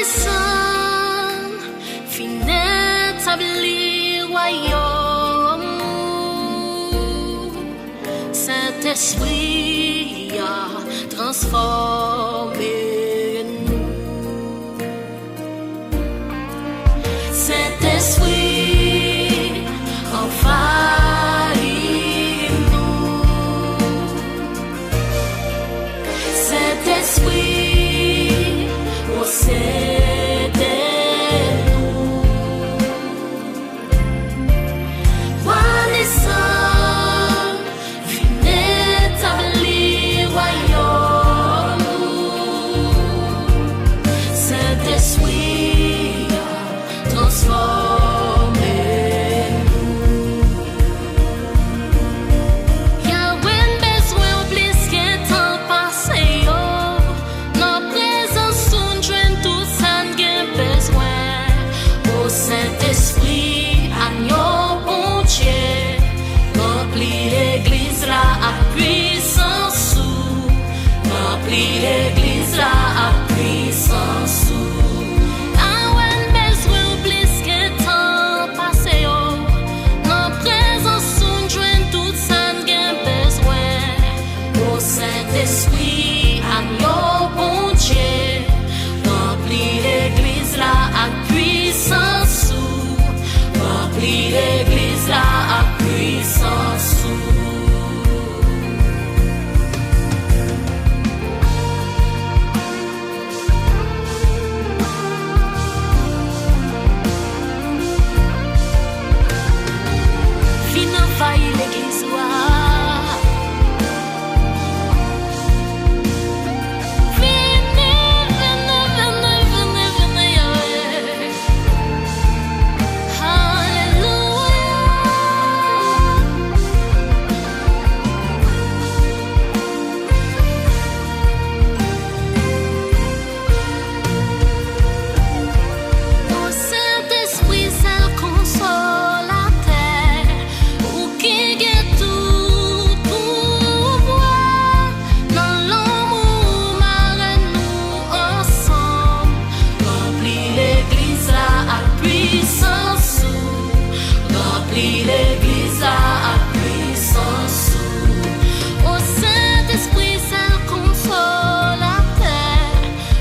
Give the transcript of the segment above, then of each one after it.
descend, fin établir royaume. Saint-Esprit a transformé nous. Saint-Esprit envahit nous. Saint-Esprit possédez-nous. Roi descend, viens établir royaume. Saint-Esprit transformé. Y'a un besoin plus qu'un temps passé. Nos présence sont joints tout ça n'a besoin. Au Saint-Esprit, agneau bon Dieu, remplis l'église là à puissance sous. Remplis l'église là à puissance sous. Saint-Esprit, agneau bon Dieu, remplis l'église là à puissance sous. Remplis l'église là à puissance sous. Viens envahir l'église là. L'église à puissance sous. Au Saint-Esprit, seul consolateur,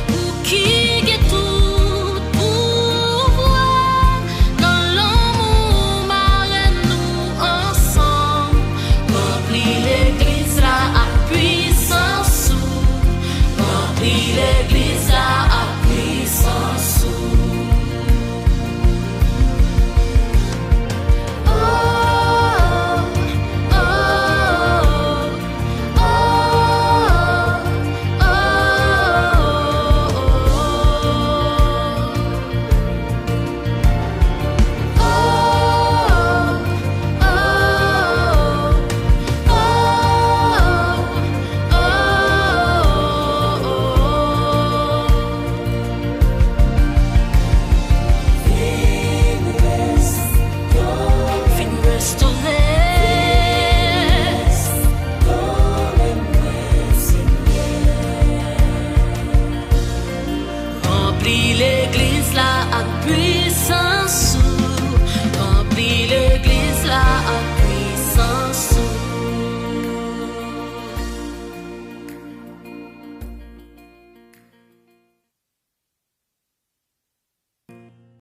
ou qui est tout pouvoir. Dans l'amour, marre-nous ensemble. Remplis l'église là à puissance sous. Remplis l'église là à puissance sous. Remplis l'église là à puissance sous. Remplis l'église là à